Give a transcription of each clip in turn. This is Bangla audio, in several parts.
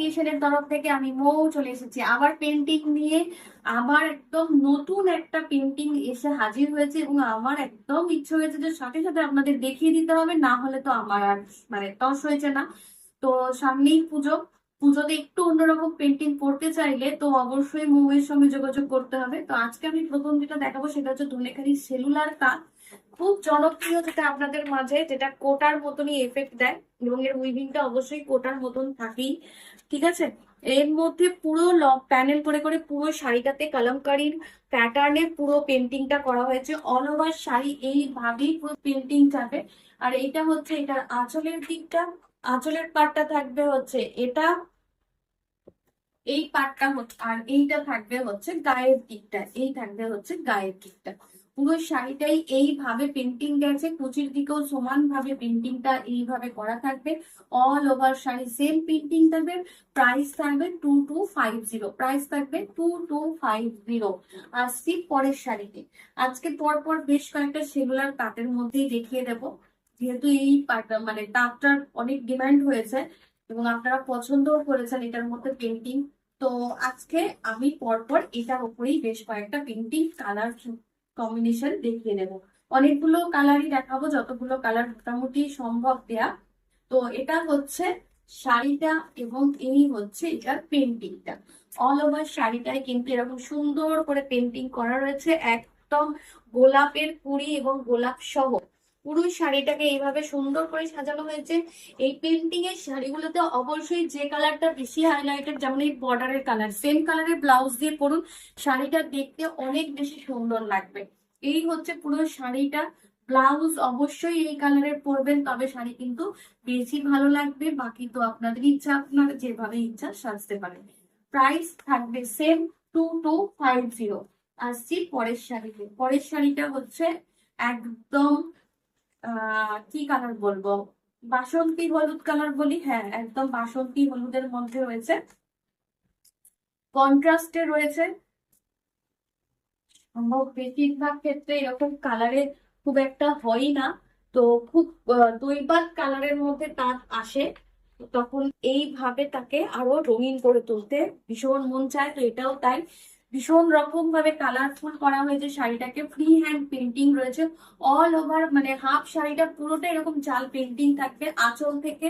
ক্রিয়েশনের তরফ থেকে আমি মৌ চলে এসেছি আবার পেন্টিং নিয়ে। আমার একদম নতুন একটা পেন্টিং এসে হাজির হয়েছে এবং আমার একদম ইচ্ছে হয়েছে যে সাথে সাথে আপনাদের দেখিয়ে দিতে হবে, না হলে তো আমার আর মানে তস হয়েছে না। তো সামনেই পুজো, পুজোতে একটু অন্যরকম পেন্টিং করতে চাইলে তো অবশ্যই মৌয়ের সঙ্গে যোগাযোগ করতে হবে। তো আজকে আমি প্রথম যেটা দেখাবো সেটা হচ্ছে ধনেখালি সেলুলার কাঁথ। খুব জনপ্রিয় যেটা আপনাদের মাঝে, যেটা কোটার মতনই এফেক্ট দেয় এবং এর উইভিংটা অবশ্যই কোটার মতন থাকেই। ঠিক আছে, এর মধ্যে পুরো প্যানেল করে করে পুরো শাড়িটাতে কলমকারীর প্যাটার্নে পুরো পেন্টিংটা করা হয়েছে। অল ওভার শাড়ি এইভাবেই পুরো পেন্টিং যাবে। আর এটা হচ্ছে এটার আঁচলের দিকটা, আঁচলের পাটটা থাকবে হচ্ছে এটা, এই পাটটা হচ্ছে, আর এইটা থাকবে হচ্ছে গায়ের দিকটা, এই থাকবে হচ্ছে গায়ের দিকটা। পুরো শাড়িটাই এইভাবে পেন্টিং গেছে, কুচির দিকেও সমান ভাবে পেন্টিংটা এইভাবে করা থাকবে। All over sari same painting থাকবে। প্রাইস থাকবে 2250, প্রাইস থাকবে 2250। আসছি পরের শাড়িতে। আজকে পর পর বেশ কয়েকটা সেগুলার তাঁতের মধ্যেই দেখিয়ে দেব, যেহেতু এই মানে তাঁতটার অনেক ডিমান্ড হয়েছে এবং আপনারা পছন্দও করেছেন এটার মধ্যে পেন্টিং। তো আজকে আমি পরপর এটার উপরেই বেশ কয়েকটা পেন্টিং কালার কম্বিনেশন দেখিয়ে নেব। অনেকগুলো কালারই দেখাবো, যতগুলো কালার মোটামুটি সম্ভব দেয়া। তো এটা হচ্ছে শাড়িটা এবং এই হচ্ছে এটার পেন্টিংটা। অল ওভার শাড়িটায় কিন্তু এরকম সুন্দর করে পেন্টিং করা রয়েছে, একদম গোলাপের কুড়ি এবং গোলাপ সহ পুরো শাড়িটাকে এইভাবে সুন্দর করে সাজানো হয়েছে। এই পেন্টিং এর শাড়িগুলোতে অবশ্যই যে কালারটা বেশি হাইলাইটেড, যেমন এই বর্ডারের কালার, সেম কালারের ব্লাউজ দিয়ে পরুন, শাড়িটা দেখতে অনেক বেশি সুন্দর লাগবে। এই হচ্ছে পুরো শাড়িটা। ব্লাউজ অবশ্যই এই কালারের পরবেন, তবে শাড়ি কিন্তু বেশি ভালো লাগবে। বাকি তো আপনাদের ইচ্ছা, আপনার যেভাবে ইচ্ছা সাজতে পারেন। প্রাইস থাকবে সেম 2250। আসছি পরের শাড়িতে। পরের শাড়িটা হচ্ছে একদম কি কালার বলবো, বাসন্তী হলুদ কালার বলি, হ্যাঁ একদম বাসন্তী হলুদের মধ্যে রয়েছে, কন্ট্রাস্টে রয়েছে। সম্ভব বেশিরভাগ ক্ষেত্রে এরকম কালারে খুব একটা হয় না, তো খুব দৈবাত কালারের মধ্যে তাঁত আসে, তো তখন এইভাবে তাকে আরো রঙিন করে তুলতে ভীষণ মন চায়। তো এটাও তাই, ভীষণ রকম ভাবে কালারফুল করা হয়েছে শাড়িটাকে। ফ্রি হ্যান্ড পেন্টিং রয়েছে অল ওভার, মানে হাফ শাড়িটা পুরোটা এরকম জাল পেন্টিং থাকবে, আঁচল থেকে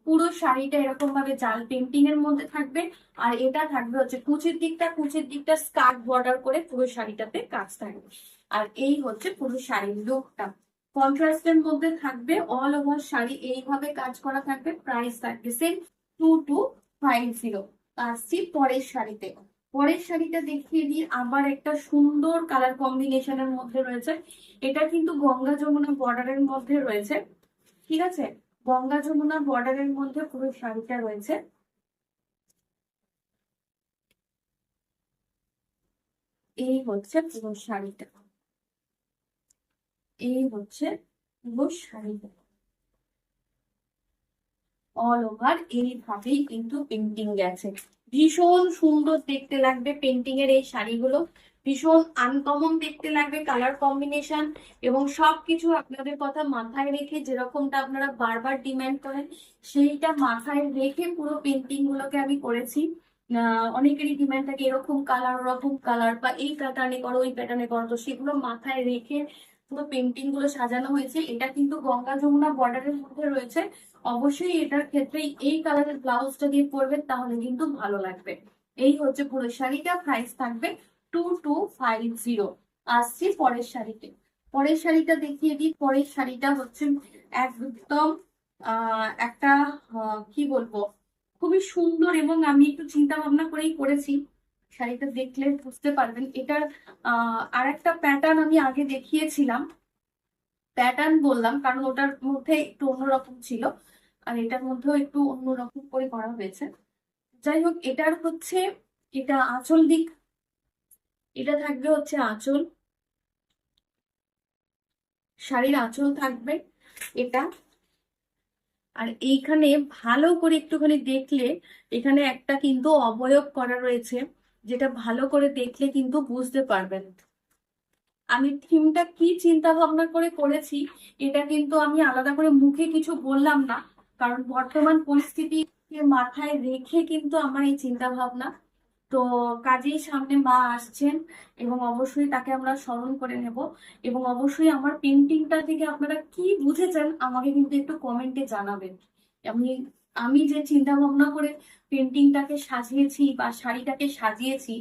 পুরো শাড়িটা এরকম ভাবে জাল পেন্টিং এর মধ্যে থাকবে। আর এটা থাকবে হচ্ছে কুচির দিকটা, কুচির দিকটা স্কার্ট বর্ডার করে পুরো শাড়িটাতে কাজ থাকবে। আর এই হচ্ছে পুরো শাড়ির লুকটা, কন্ট্রাস্টের মধ্যে থাকবে। অল ওভার শাড়ি এইভাবে কাজ করা থাকবে। প্রাইস থাকবে সেম 2250। আসছি পরের শাড়িতে। পরের শাড়িটা দেখিয়ে দিই, আবার একটা সুন্দর কালার কম্বিনেশনের মধ্যে রয়েছে। এটা কিন্তু গঙ্গা যমুনা বর্ডারের মধ্যে রয়েছে। ঠিক আছে, গঙ্গা যমুনা বর্ডারের মধ্যে পুরো শাড়িটা রয়েছে। এই হচ্ছে পুরো শাড়িটা, এই হচ্ছে পুরো শাড়িটা। অল ওভার এইভাবেই কিন্তু পেন্টিং গেছে। ভীষণ সুন্দর দেখতে লাগবে পেন্টিং এর এই শাড়িগুলো, ভীষণ আনকমন দেখতে লাগবে কালার কম্বিনেশন। এবং সবকিছু আপনাদের কথা মাথায় রেখে, যেরকমটা আপনারা বারবার ডিমান্ড করেন সেইটা মাথায় রেখে পুরো পেন্টিং গুলোকে আমি করেছি। অনেকেরই ডিমান্ড থাকে এরকম কালার ওরকম কালার, বা এই প্যাটার্নে করো ওই প্যাটার্নে করো, তো সেগুলো মাথায় রেখে পুরো পেন্টিং গুলো সাজানো হয়েছে। এটা কিন্তু গঙ্গা যমুনা বর্ডারের মধ্যে রয়েছে। অবশ্যই এটার ক্ষেত্রে এই কালারের ব্লাউজটা দিয়ে পরবেন, তাহলে কিন্তু ভালো লাগবে। এই হচ্ছে পুরো শাড়িটা, প্রাইস থাকবে 2250। আসছি পরের শাড়িতে। পরের শাড়িটা দেখিয়ে দিই। পরের শাড়িটা হচ্ছে একদম একটা কি বলবো, খুবই সুন্দর এবং আমি একটু চিন্তা ভাবনা করেই করেছি। শাড়িটা দেখলে বুঝতে পারবেন এটার আর একটা প্যাটার্ন আমি আগে দেখিয়েছিলাম। প্যাটার্ন বললাম কারণ ওটার মধ্যে একটু অন্যরকম ছিল, আর এটার মধ্যেও একটু অন্যরকম করে করা হয়েছে। যাই হোক, এটার হচ্ছে এটা আঁচল দিক, এটা থাকবে হচ্ছে আঁচল, শাড়ির আঁচল থাকবে এটা। আর এইখানে ভালো করে একটুখানি দেখলে এখানে একটা কিন্তু অবয়ব করা রয়েছে, যেটা ভালো করে দেখলে কিন্তু বুঝতে পারবেন। আমি থিমটা কি চিন্তা ভাবনা করে করেছি এটা কিন্তু আমি আলাদা করে মুখে কিছু বললাম না, কারণ বর্তমান পরিস্থিতি কে মাথায় রেখে কিন্তু আমার এই চিন্তা ভাবনা। তো কাজেই সামনে মা আসছেন এবং অবশ্যই তাকে আমরা স্মরণ করে নেব। এবং অবশ্যই আমার পেন্টিংটা থেকে আপনারা কি বুঝেছেন আমাকে কিন্তু একটু কমেন্টে জানাবেন। আমি আমি যে চিন্তা ভাবনা করে পেন্টিংটাকে সাজিয়েছি বা শাড়িটাকে সাজিয়েছি,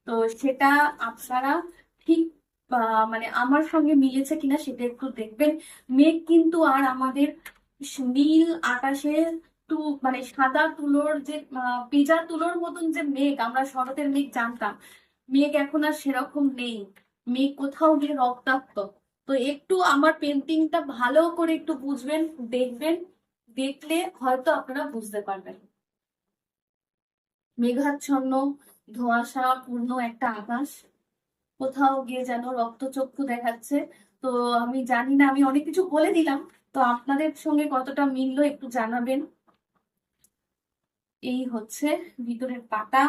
তো সেটা আপনারা ঠিক মানে আমার সঙ্গে মিলেছে কিনা সেটা একটু দেখবেন। মেঘ কিন্তু আর আমাদের নীল আকাশে তু মানে সাদা তুলোর যে পেঁজা তুলোর মতন যে মেঘ আমরা শরতের মেঘ জানতাম, মেঘ এখন আর সেরকম নেই। মেঘ কোথাও গিয়ে রক্তাক্ত। তো একটু আমার পেন্টিংটা ভালো করে একটু বুঝবেন, দেখবেন, দেখলে হয়তো আপনারা বুঝতে পারবেন। মেঘাচ্ছন্ন ধোঁয়াশা পূর্ণ একটা আকাশ, কোথাও গিয়ে যেন রক্তচক্ষু দেখাচ্ছে। তো আমি জানি না, আমি অনেক কিছু বলে দিলাম, তো আপনাদের সঙ্গে কতটা মিললো একটু জানাবেন। এই হচ্ছে ভিতরের পাতা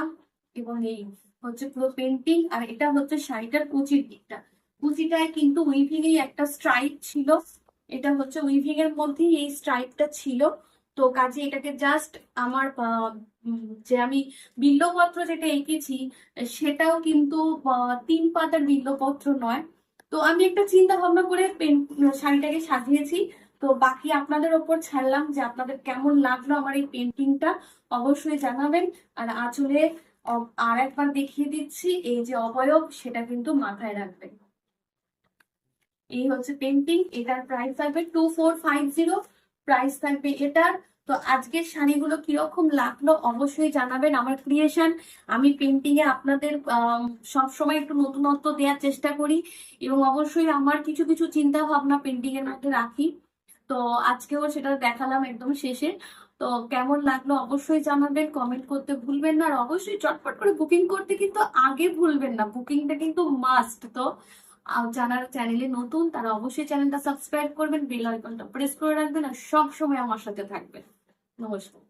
এবং এই হচ্ছে পুরো পেন্টিং। আর এটা হচ্ছে শাড়িটার কুচির দিকটা। কুচিটায় কিন্তু উইভিং এই একটা স্ট্রাইপ ছিল, এটা হচ্ছে উইভিং এর মধ্যেই এই স্ট্রাইপটা ছিল। তো কাজে এটাকে জাস্ট আমার যে আমি বিল্লপত্র যেটা এঁকেছি সেটাও কিন্তু 3 পাতার বিল্লপত্র নয়। তো আমি একটা চিন্তা ভাবনা করে শাড়িটাকে সাজিয়েছি। তো বাকি আপনাদের ওপর ছাড়লাম যে আপনাদের কেমন লাগলো আমার এই পেন্টিংটা, অবশ্যই জানাবেন। আর আঁচলে আর একবার দেখিয়ে দিচ্ছি, এই যে অবয়ব সেটা কিন্তু মাথায় রাখবেন। এই হচ্ছে পেন্টিং, এটার প্রাইস থাকবে 2450, প্রাইস থাকবে এটার। তো আজকের শাড়িগুলো কিরকম লাগলো অবশ্যই জানাবেন। আমার ক্রিয়েশন, আমি পেন্টিং এ আপনাদের সবসময় একটু নতুনত্ব দেওয়ার চেষ্টা করি এবং অবশ্যই আমার কিছু কিছু চিন্তা ভাবনা পেন্টিং এর মধ্যে রাখি। তো আজকেও সেটা দেখালাম একদম শেষে। তো কেমন লাগলো অবশ্যই জানাবেন, কমেন্ট করতে ভুলবেন না। আর অবশ্যই চটপট করে বুকিং করতে কিন্তু আগে ভুলবেন না, বুকিংটা কিন্তু মাস্ট। তো যারা চ্যানেলে নতুন তারা অবশ্যই চ্যানেলটা সাবস্ক্রাইব করবেন, বেল আইকনটা প্রেস করে রাখবেন আর সব সময় আমার সাথে থাকবেন। নমস্কার।